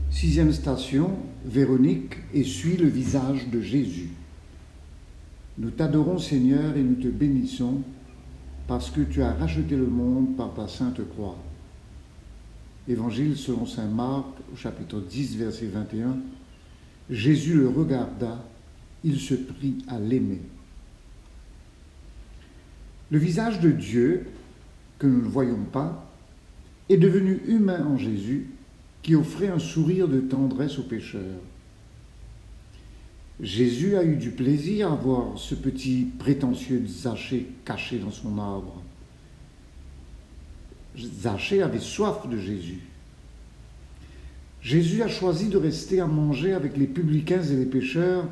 Sixième station, Véronique essuie le visage de Jésus. Nous t'adorons Seigneur et nous te bénissons parce que tu as racheté le monde par ta sainte croix. Évangile selon saint Marc au chapitre 10 verset 21. Jésus le regarda, il se prit à l'aimer. Le visage de Dieu, que nous ne voyons pas, est devenu humain en Jésus, qui offrait un sourire de tendresse aux pécheurs. Jésus a eu du plaisir à voir ce petit prétentieux Zachée caché dans son arbre. Zachée avait soif de Jésus. Jésus a choisi de rester à manger avec les publicains et les pécheurs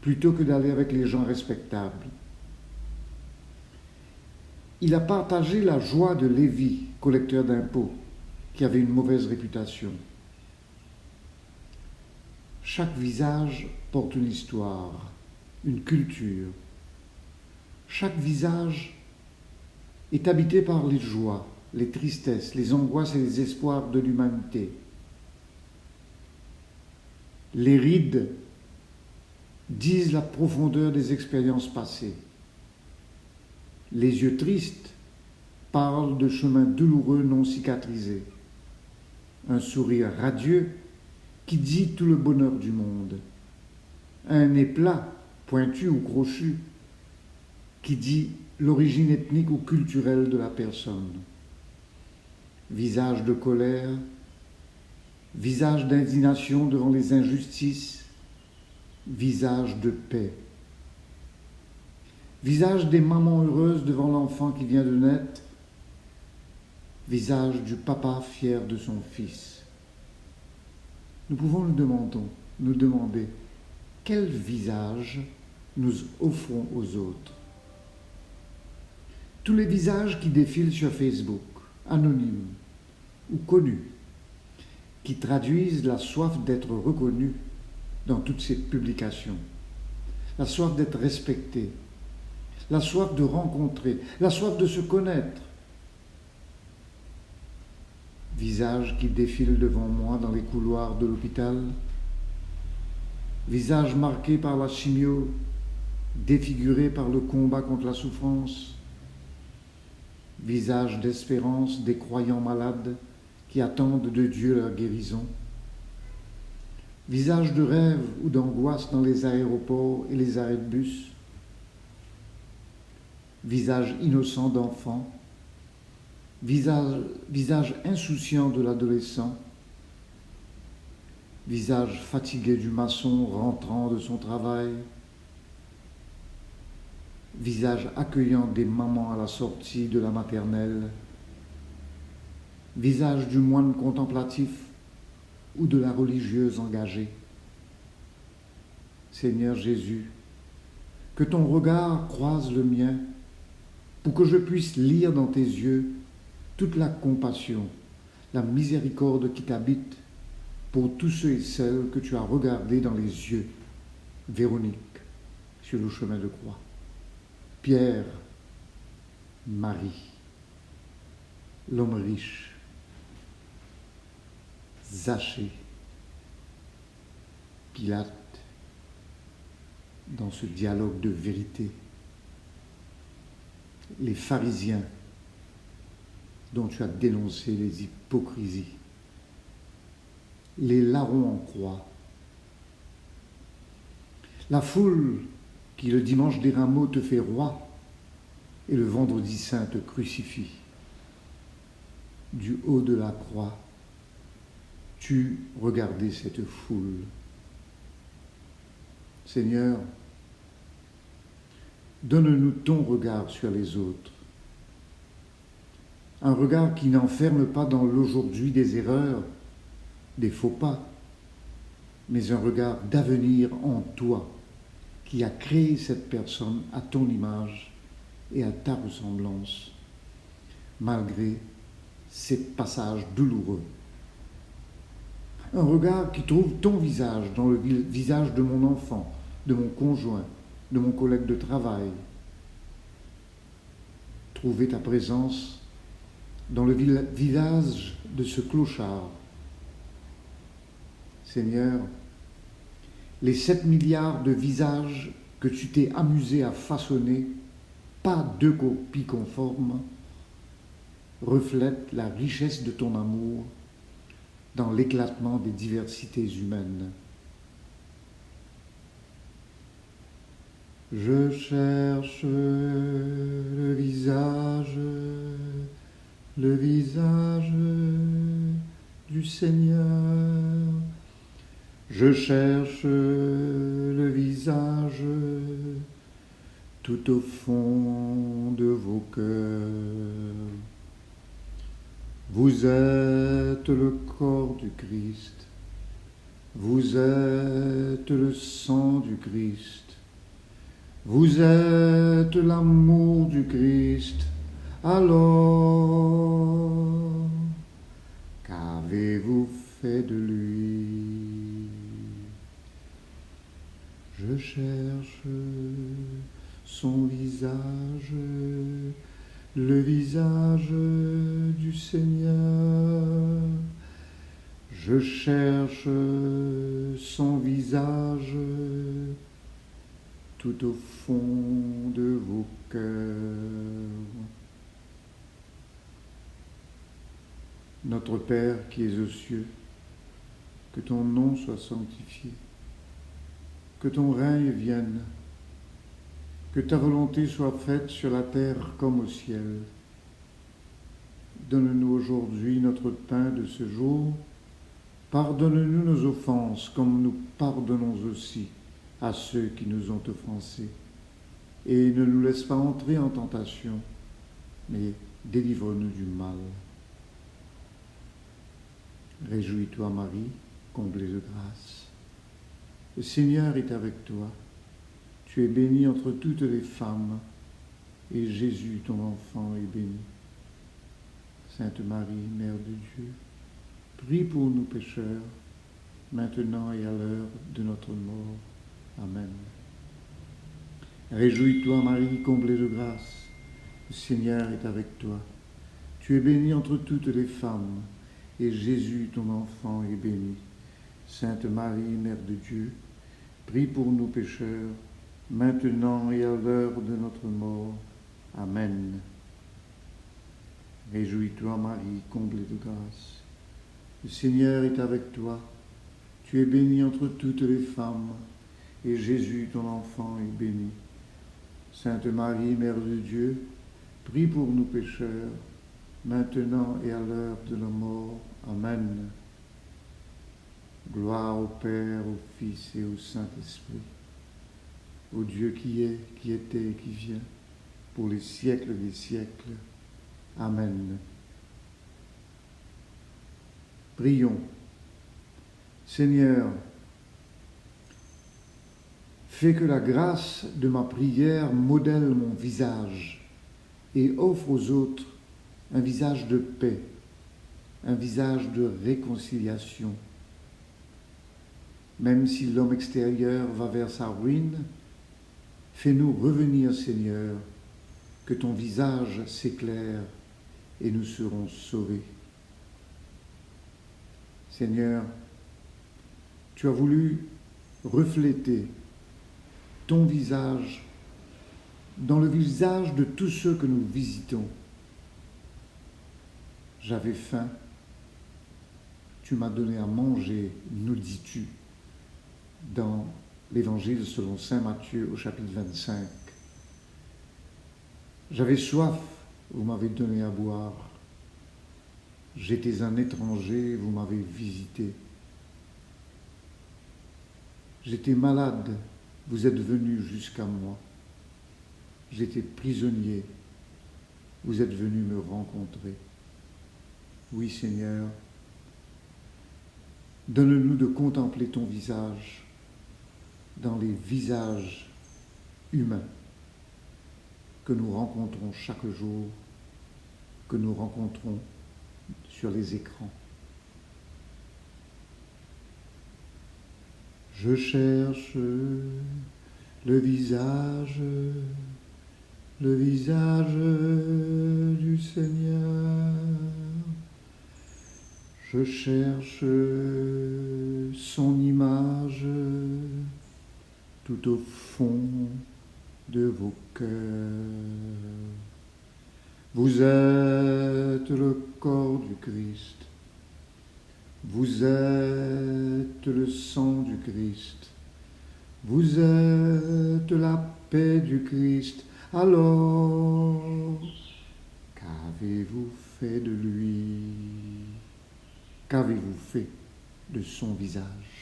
plutôt que d'aller avec les gens respectables. Il a partagé la joie de Lévi, collecteur d'impôts, qui avait une mauvaise réputation. Chaque visage porte une histoire, une culture. Chaque visage est habité par les joies, les tristesses, les angoisses et les espoirs de l'humanité. Les rides disent la profondeur des expériences passées. Les yeux tristes parlent de chemins douloureux non cicatrisés. Un sourire radieux qui dit tout le bonheur du monde. Un nez plat, pointu ou crochu, qui dit l'origine ethnique ou culturelle de la personne. Visage de colère, visage d'indignation devant les injustices, visage de paix. Visage des mamans heureuses devant l'enfant qui vient de naître, visage du papa fier de son fils. Nous pouvons nous demander quel visage nous offrons aux autres. Tous les visages qui défilent sur Facebook, anonymes ou connus, qui traduisent la soif d'être reconnus dans toutes ces publications, la soif d'être respecté, la soif de rencontrer, la soif de se connaître. Visage qui défile devant moi dans les couloirs de l'hôpital, visage marqué par la chimio, défiguré par le combat contre la souffrance, visage d'espérance des croyants malades qui attendent de Dieu leur guérison, visage de rêve ou d'angoisse dans les aéroports et les arrêts de bus, visage innocent d'enfant, visage insouciant de l'adolescent, visage fatigué du maçon rentrant de son travail, visage accueillant des mamans à la sortie de la maternelle, visage du moine contemplatif ou de la religieuse engagée. Seigneur Jésus, que ton regard croise le mien pour que je puisse lire dans tes yeux toute la compassion, la miséricorde qui t'habite pour tous ceux et celles que tu as regardés dans les yeux. Véronique, sur le chemin de croix. Pierre, Marie, l'homme riche, Zachée, Pilate, dans ce dialogue de vérité. Les pharisiens, dont tu as dénoncé les hypocrisies, les larrons en croix, la foule qui le dimanche des Rameaux te fait roi et le vendredi saint te crucifie. Du haut de la croix, tu regardais cette foule. Seigneur, donne-nous ton regard sur les autres. Un regard qui n'enferme pas dans l'aujourd'hui des erreurs, des faux pas, mais un regard d'avenir en toi, qui a créé cette personne à ton image et à ta ressemblance, malgré ces passages douloureux. Un regard qui trouve ton visage dans le visage de mon enfant, de mon conjoint, de mon collègue de travail. Trouver ta présence dans le visage de ce clochard Seigneur, les 7 milliards de visages que tu t'es amusé à façonner, pas deux copies conformes, reflètent la richesse de ton amour dans l'éclatement des diversités humaines. Je cherche le visage du Seigneur. Je cherche le visage tout au fond de vos cœurs. Vous êtes le corps du Christ, vous êtes le sang du Christ, vous êtes l'amour du Christ. Alors, qu'avez-vous fait de lui? Je cherche son visage, le visage du Seigneur. Je cherche son visage tout au fond de vos cœurs. Notre Père qui es aux cieux, que ton nom soit sanctifié, que ton règne vienne, que ta volonté soit faite sur la terre comme au ciel. Donne-nous aujourd'hui notre pain de ce jour. Pardonne-nous nos offenses comme nous pardonnons aussi à ceux qui nous ont offensés. Et ne nous laisse pas entrer en tentation, mais délivre-nous du mal. Réjouis-toi Marie, comblée de grâce. Le Seigneur est avec toi. Tu es bénie entre toutes les femmes, et Jésus, ton enfant, est béni. Sainte Marie, Mère de Dieu, prie pour nous pécheurs, maintenant et à l'heure de notre mort. Amen. Réjouis-toi Marie, comblée de grâce. Le Seigneur est avec toi. Tu es bénie entre toutes les femmes, et Jésus, ton enfant, est béni. Sainte Marie, Mère de Dieu, prie pour nous pécheurs, maintenant et à l'heure de notre mort. Amen. Réjouis-toi Marie, comblée de grâce. Le Seigneur est avec toi. Tu es bénie entre toutes les femmes, et Jésus, ton enfant, est béni. Sainte Marie, Mère de Dieu, prie pour nous pécheurs, maintenant et à l'heure de la mort. Amen. Gloire au Père, au Fils et au Saint-Esprit, au Dieu qui est, qui était et qui vient, pour les siècles des siècles. Amen. Prions. Seigneur, fais que la grâce de ma prière modèle mon visage et offre aux autres un visage de paix, un visage de réconciliation. Même si l'homme extérieur va vers sa ruine, fais-nous revenir, Seigneur, que ton visage s'éclaire et nous serons sauvés. Seigneur, tu as voulu refléter ton visage dans le visage de tous ceux que nous visitons. J'avais faim, tu m'as donné à manger, nous dis-tu, dans l'Évangile selon saint Matthieu au chapitre 25. J'avais soif, vous m'avez donné à boire. J'étais un étranger, vous m'avez visité. J'étais malade, vous êtes venu jusqu'à moi. J'étais prisonnier, vous êtes venu me rencontrer. Oui, Seigneur, donne-nous de contempler ton visage dans les visages humains que nous rencontrons chaque jour, que nous rencontrons sur les écrans. Je cherche le visage du Seigneur. Je cherche son image tout au fond de vos cœurs. Vous êtes le corps du Christ, vous êtes le sang du Christ, vous êtes la paix du Christ. Alors, qu'avez-vous fait de lui? Qu'avez-vous fait de son visage?